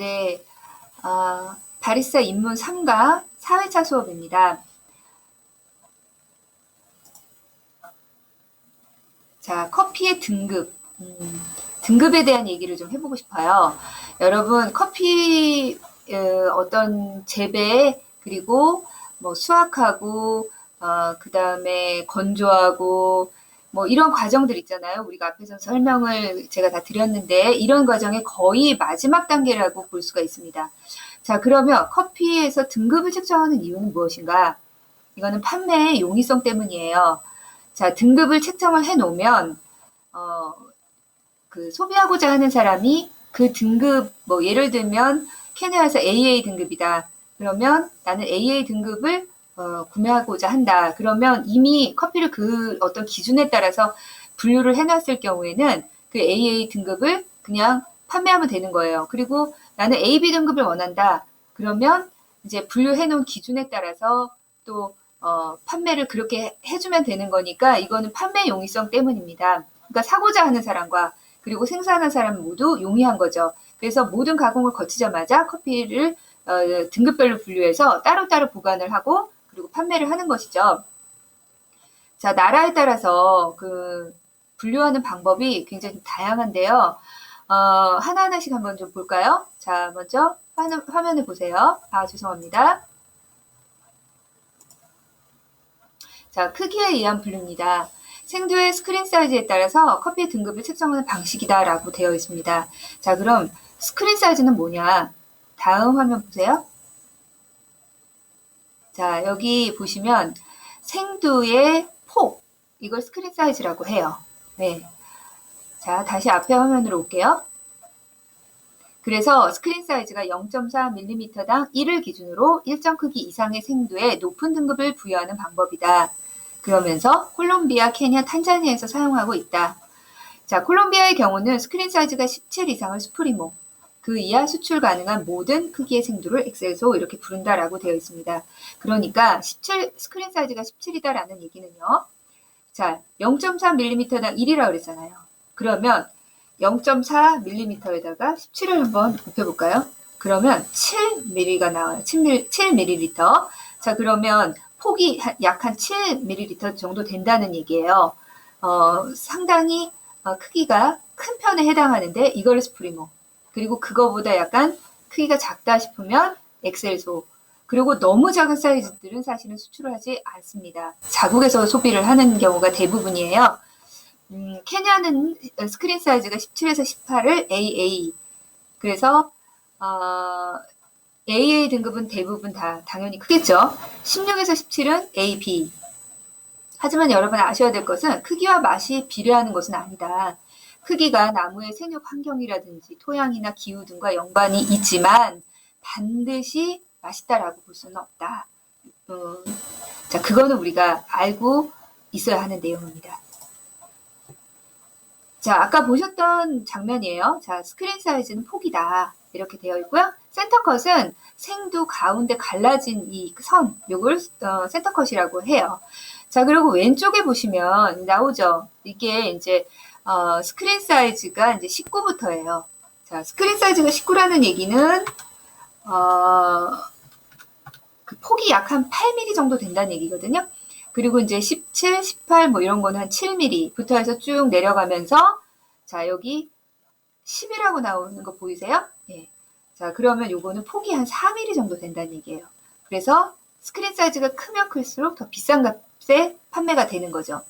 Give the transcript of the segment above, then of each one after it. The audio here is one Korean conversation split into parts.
네, 바리스타 입문 3과 4회차 수업입니다. 자, 커피의 등급. 등급에 대한 얘기를 좀 해보고 싶어요. 여러분, 커피, 어떤 재배, 그리고 뭐 수확하고, 그 다음에 건조하고, 뭐 이런 과정들 있잖아요. 우리가 앞에서 설명을 제가 다 드렸는데, 이런 과정의 거의 마지막 단계라고 볼 수가 있습니다. 자, 그러면 커피에서 등급을 책정하는 이유는 무엇인가? 이거는 판매의 용이성 때문이에요. 자, 등급을 책정을 해 놓으면, 그 소비하고자 하는 사람이 그 등급, 뭐 예를 들면 케냐에서 AA 등급이다. 그러면 나는 AA 등급을 구매하고자 한다. 그러면 이미 커피를 그 어떤 기준에 따라서 분류를 해놨을 경우에는 그 AA 등급을 그냥 판매하면 되는 거예요. 그리고 나는 AB 등급을 원한다. 그러면 이제 분류해놓은 기준에 따라서 또 판매를 그렇게 해주면 되는 거니까 이거는 판매 용이성 때문입니다. 그러니까 사고자 하는 사람과 그리고 생산한 사람 모두 용이한 거죠. 그래서 모든 가공을 거치자마자 커피를 등급별로 분류해서 따로따로 보관을 하고 그리고 판매를 하는 것이죠. 자, 나라에 따라서 그 분류하는 방법이 굉장히 다양한데요. 하나하나씩 한번 좀 볼까요? 자, 먼저 화면을 보세요. 죄송합니다. 자, 크기에 의한 분류입니다. 생두의 스크린 사이즈에 따라서 커피의 등급을 책정하는 방식이다 라고 되어 있습니다. 자, 그럼 스크린 사이즈는 뭐냐? 다음 화면 보세요. 자, 여기 보시면 생두의 폭, 이걸 스크린 사이즈라고 해요. 네. 자, 다시 앞에 화면으로 올게요. 그래서 스크린 사이즈가 0.4mm당 1을 기준으로 일정 크기 이상의 생두에 높은 등급을 부여하는 방법이다. 그러면서 콜롬비아, 케냐, 탄자니아에서 사용하고 있다. 자, 콜롬비아의 경우는 스크린 사이즈가 17 이상을 수프리모, 그 이하 수출 가능한 모든 크기의 생두를 엑셀소 이렇게 부른다라고 되어 있습니다. 그러니까 스크린 사이즈가 17이다라는 얘기는요. 자, 0.4mm당 1이라고 그랬잖아요. 그러면 0.4mm에다가 17을 한번 곱해볼까요? 그러면 7mm가 나와요. 7ml. 자, 그러면 폭이 약 한 7ml 정도 된다는 얘기예요. 상당히 크기가 큰 편에 해당하는데 이걸 스프리모. 그리고 그거보다 약간 크기가 작다 싶으면 엑셀소. 그리고 너무 작은 사이즈들은 사실은 수출을 하지 않습니다. 자국에서 소비를 하는 경우가 대부분이에요. 케냐는 스크린 사이즈가 17에서 18을 AA. 그래서 AA 등급은 대부분 다 당연히 크겠죠. 16에서 17은 AB. 하지만 여러분 아셔야 될 것은 크기와 맛이 비례하는 것은 아니다. 크기가 나무의 생육 환경이라든지 토양이나 기후 등과 연관이 있지만 반드시 맛있다라고 볼 수는 없다. 자, 그거는 우리가 알고 있어야 하는 내용입니다. 자, 아까 보셨던 장면이에요. 자, 스크린 사이즈는 폭이다. 이렇게 되어 있고요. 센터컷은 생두 가운데 갈라진 이 선, 요걸 센터컷이라고 해요. 자, 그리고 왼쪽에 보시면 나오죠. 이게 이제 스크린 사이즈가 이제 19부터예요. 자, 스크린 사이즈가 19라는 얘기는 그 폭이 약 한 8mm 정도 된다는 얘기거든요. 그리고 이제 17, 18 뭐 이런 거는 한 7mm부터 해서 쭉 내려가면서 자, 여기 10이라고 나오는 거 보이세요? 예. 자, 그러면 요거는 폭이 한 4mm 정도 된다는 얘기예요. 그래서 스크린 사이즈가 크면 클수록 더 비싼 값에 판매가 되는 거죠.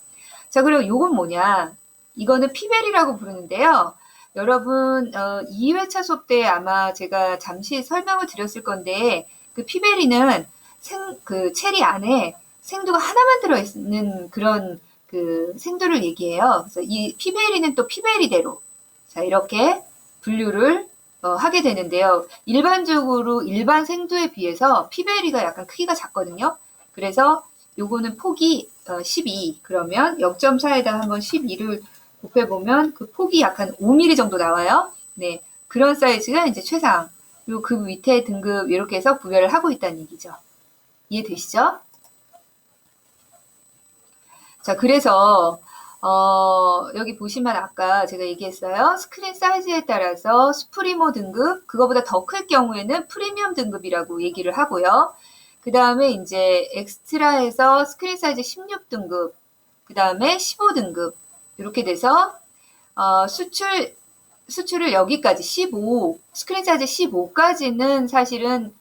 자, 그리고 요건 뭐냐? 이거는 피벨이라고 부르는데요. 여러분 2회차 수업 때 아마 제가 잠시 설명을 드렸을 건데 그 피베리는 그 체리 안에 생두가 하나만 들어있는 그런 그 생두를 얘기해요. 그래서 이 피베리는 또 피베리대로 자 이렇게 분류를 하게 되는데요. 일반적으로 일반 생두에 비해서 피베리가 약간 크기가 작거든요. 그래서 요거는 폭이 12 그러면 0.4에다 한번 12를 곱해보면 그 폭이 약 한 5mm 정도 나와요. 네, 그런 사이즈가 이제 최상. 그리고 그 밑에 등급 이렇게 해서 구별을 하고 있다는 얘기죠. 이해되시죠? 자, 그래서 여기 보시면 아까 제가 얘기했어요. 스크린 사이즈에 따라서 수프리모 등급, 그거보다 더 클 경우에는 프리미엄 등급이라고 얘기를 하고요. 그 다음에 이제 엑스트라에서 스크린 사이즈 16등급, 그 다음에 15등급, 이렇게 돼서, 수출을 여기까지 15, 스크린 사이즈 15까지는 사실은,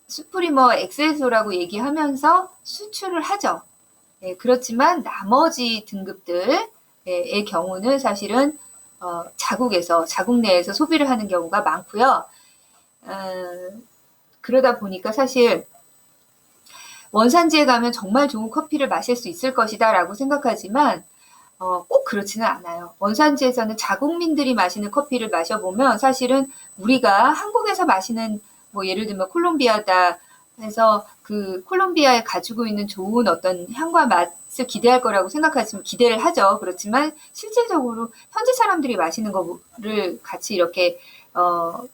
수프리모 엑셀소라고 얘기하면서 수출을 하죠. 예, 그렇지만 나머지 등급들의 경우는 사실은 자국 내에서 소비를 하는 경우가 많고요. 그러다 보니까 사실 원산지에 가면 정말 좋은 커피를 마실 수 있을 것이다 라고 생각하지만 꼭 그렇지는 않아요. 원산지에서는 자국민들이 마시는 커피를 마셔보면 사실은 우리가 한국에서 마시는 뭐 예를 들면 콜롬비아다 해서 그 콜롬비아에 가지고 있는 좋은 어떤 향과 맛을 기대할 거라고 생각하지만 기대를 하죠. 그렇지만 실질적으로 현지 사람들이 마시는 거를 같이 이렇게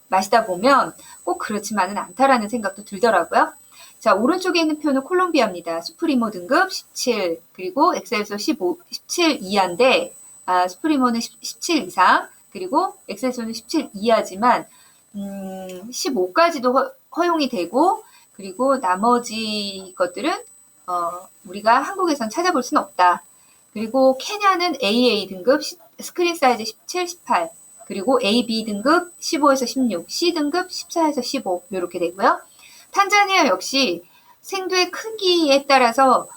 마시다 보면 꼭 그렇지만은 않다라는 생각도 들더라고요. 자, 오른쪽에 있는 표는 콜롬비아입니다. 수프리모 등급 17, 그리고 엑셀소 15, 17 이하인데, 수프리모는 17 이상, 그리고 엑셀소는 17 이하지만, 15까지도 허용이 되고, 그리고 나머지 것들은, 우리가 한국에선 찾아볼 수는 없다. 그리고 케냐는 AA 등급 스크린 사이즈 17, 18, 그리고 AB 등급 15에서 16, C 등급 14에서 15, 이렇게 되고요. 탄자니아 역시 생두의 크기에 따라서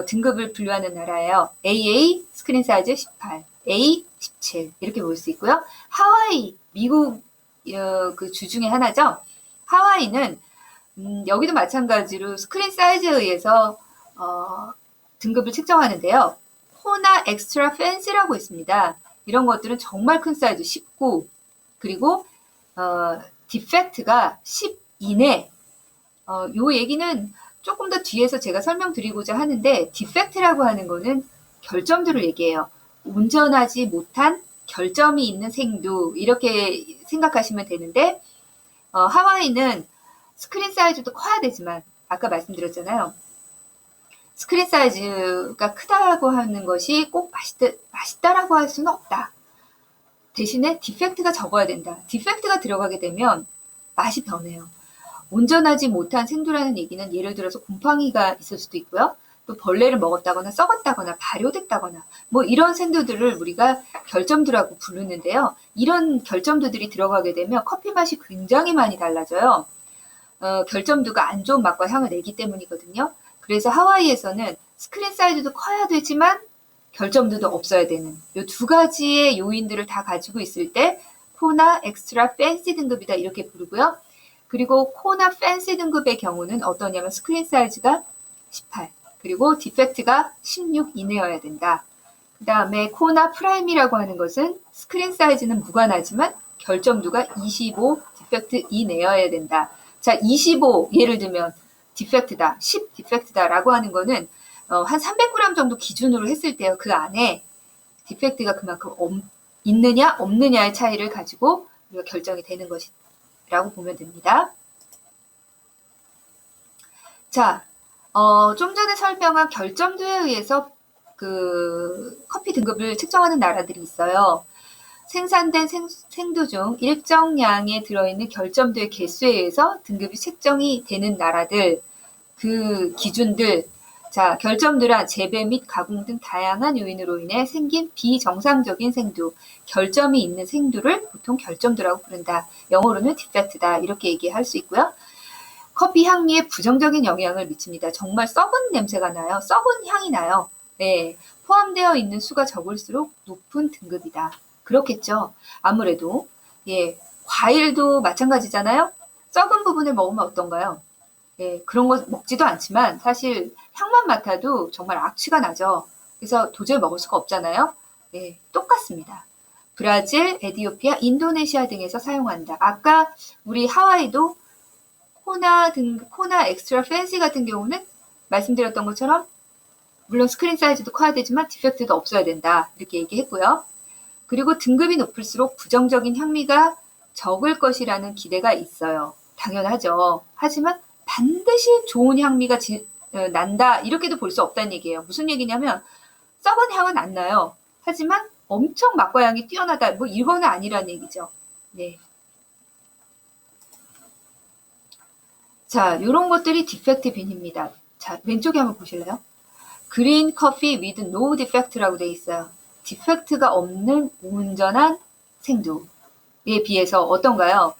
등급을 분류하는 나라예요. AA 스크린 사이즈 18, A 17 이렇게 볼 수 있고요. 하와이 미국 그 주 중에 하나죠. 하와이는 여기도 마찬가지로 스크린 사이즈에 의해서 등급을 책정하는데요. 코나 엑스트라 팬시라고 있습니다. 이런 것들은 정말 큰 사이즈 19, 그리고 디펙트가 10 이내. 요 얘기는 조금 더 뒤에서 제가 설명드리고자 하는데, 디펙트라고 하는 거는 결점들을 얘기해요. 온전하지 못한 결점이 있는 생두, 이렇게 생각하시면 되는데, 하와이는 스크린 사이즈도 커야 되지만, 아까 말씀드렸잖아요. 스크린 사이즈가 크다고 하는 것이 꼭 맛있다라고 할 수는 없다. 대신에 디펙트가 적어야 된다. 디펙트가 들어가게 되면 맛이 변해요. 온전하지 못한 생두라는 얘기는 예를 들어서 곰팡이가 있을 수도 있고요. 또 벌레를 먹었다거나 썩었다거나 발효됐다거나 뭐 이런 생두들을 우리가 결점두라고 부르는데요. 이런 결점두들이 들어가게 되면 커피 맛이 굉장히 많이 달라져요. 결점두가 안 좋은 맛과 향을 내기 때문이거든요. 그래서 하와이에서는 스크린 사이즈도 커야 되지만 결점두도 없어야 되는 이 두 가지의 요인들을 다 가지고 있을 때 코나 엑스트라 팬시 등급이다 이렇게 부르고요. 그리고 코나 팬시 등급의 경우는 어떠냐면 스크린 사이즈가 18, 그리고 디펙트가 16 이내여야 된다. 그 다음에 코나 프라임이라고 하는 것은 스크린 사이즈는 무관하지만 결점두가 25, 디펙트 이내여야 된다. 자, 25 예를 들면 디펙트다, 10 디펙트다라고 하는 거는 한 300g 정도 기준으로 했을 때요. 그 안에 디펙트가 그만큼 있느냐 없느냐의 차이를 가지고 우리가 결정이 되는 것이라고 보면 됩니다. 자, 좀 전에 설명한 결점도에 의해서 그 커피 등급을 측정하는 나라들이 있어요. 생산된 생두 중 일정량에 들어있는 결점도의 개수에 의해서 등급이 책정이 되는 나라들, 그 기준들, 자, 결점들은 재배 및 가공 등 다양한 요인으로 인해 생긴 비정상적인 생두, 결점이 있는 생두를 보통 결점두라고 부른다. 영어로는 디펙트다. 이렇게 얘기할 수 있고요. 커피 향미에 부정적인 영향을 미칩니다. 정말 썩은 냄새가 나요. 썩은 향이 나요. 네, 포함되어 있는 수가 적을수록 높은 등급이다. 그렇겠죠. 아무래도 예, 과일도 마찬가지잖아요. 썩은 부분을 먹으면 어떤가요? 예, 그런 거 먹지도 않지만 사실 향만 맡아도 정말 악취가 나죠. 그래서 도저히 먹을 수가 없잖아요. 예, 똑같습니다. 브라질, 에티오피아, 인도네시아 등에서 사용한다. 아까 우리 하와이도 코나 엑스트라 팬시 같은 경우는 말씀드렸던 것처럼 물론 스크린 사이즈도 커야 되지만 디펙트도 없어야 된다. 이렇게 얘기했고요. 그리고 등급이 높을수록 부정적인 향미가 적을 것이라는 기대가 있어요. 당연하죠. 하지만 반드시 좋은 향미가 난다 이렇게도 볼 수 없다는 얘기예요. 무슨 얘기냐면 썩은 향은 안 나요. 하지만 엄청 맛과 향이 뛰어나다. 뭐 이거는 아니란 얘기죠. 네. 자, 이런 것들이 디펙트 빈입니다. 자, 왼쪽에 한번 보실래요? 그린 커피 with no defect라고 돼 있어요. 디펙트가 없는 온전한 생두에 비해서 어떤가요?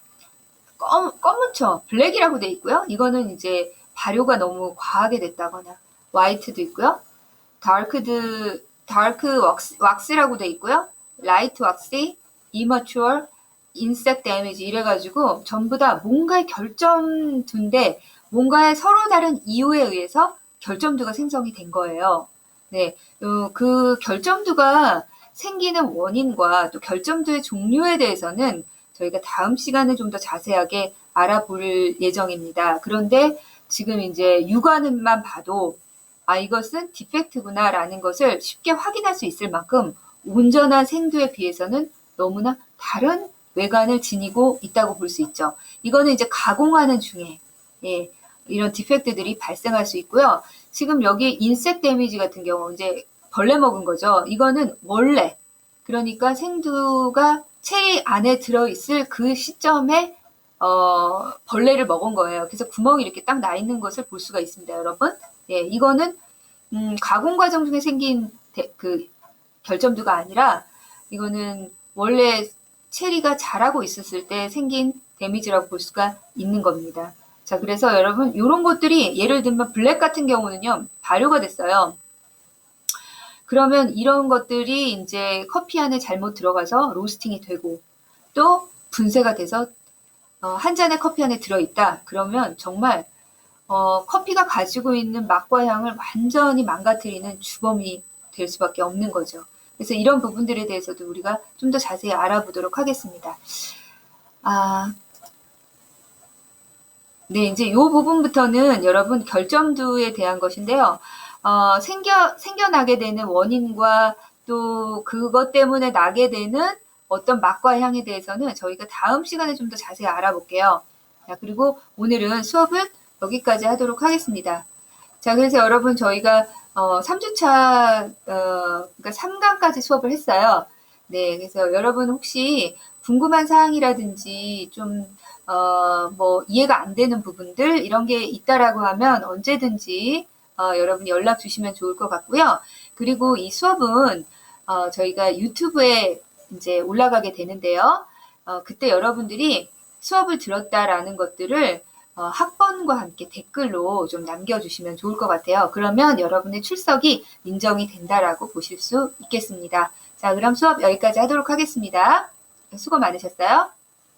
검은초, 블랙이라고 돼 있고요. 이거는 이제 발효가 너무 과하게 됐다거나, 화이트도 있고요. 다크 왁스라고 돼 있고요. 라이트 왁시, 이머추얼, 인섹 데미지 이래가지고 전부 다 뭔가의 결점두인데 뭔가의 서로 다른 이유에 의해서 결점두가 생성이 된 거예요. 네, 그 결점두가 생기는 원인과 또 결점두의 종류에 대해서는 저희가 다음 시간에 좀 더 자세하게 알아볼 예정입니다. 그런데 지금 이제 육안만 봐도 아, 이것은 디펙트구나 라는 것을 쉽게 확인할 수 있을 만큼 온전한 생두에 비해서는 너무나 다른 외관을 지니고 있다고 볼 수 있죠. 이거는 이제 가공하는 중에 예, 이런 디펙트들이 발생할 수 있고요. 지금 여기 인색 데미지 같은 경우 이제 벌레 먹은 거죠. 이거는 원래 그러니까 생두가 체리 안에 들어있을 그 시점에 벌레를 먹은 거예요. 그래서 구멍이 이렇게 딱 나 있는 것을 볼 수가 있습니다, 여러분. 예, 이거는 가공 과정 중에 생긴 그 결점두가 아니라 이거는 원래 체리가 자라고 있었을 때 생긴 데미지라고 볼 수가 있는 겁니다. 자, 그래서 여러분 이런 것들이 예를 들면 블랙 같은 경우는요, 발효가 됐어요. 그러면 이런 것들이 이제 커피 안에 잘못 들어가서 로스팅이 되고 또 분쇄가 돼서 한 잔의 커피 안에 들어있다. 그러면 정말 커피가 가지고 있는 맛과 향을 완전히 망가뜨리는 주범이 될 수밖에 없는 거죠. 그래서 이런 부분들에 대해서도 우리가 좀 더 자세히 알아보도록 하겠습니다. 네, 이제 이 부분부터는 여러분 결점두에 대한 것인데요. 생겨나게 되는 원인과 또 그것 때문에 나게 되는 어떤 맛과 향에 대해서는 저희가 다음 시간에 좀 더 자세히 알아볼게요. 자, 그리고 오늘은 수업을 여기까지 하도록 하겠습니다. 자, 그래서 여러분 저희가 3주차 그러니까 3강까지 수업을 했어요. 네, 그래서 여러분 혹시 궁금한 사항이라든지 좀 뭐 이해가 안 되는 부분들 이런 게 있다라고 하면 언제든지 여러분 연락 주시면 좋을 것 같고요. 그리고 이 수업은 저희가 유튜브에 이제 올라가게 되는데요. 그때 여러분들이 수업을 들었다라는 것들을 학번과 함께 댓글로 좀 남겨주시면 좋을 것 같아요. 그러면 여러분의 출석이 인정이 된다라고 보실 수 있겠습니다. 자, 그럼 수업 여기까지 하도록 하겠습니다. 수고 많으셨어요.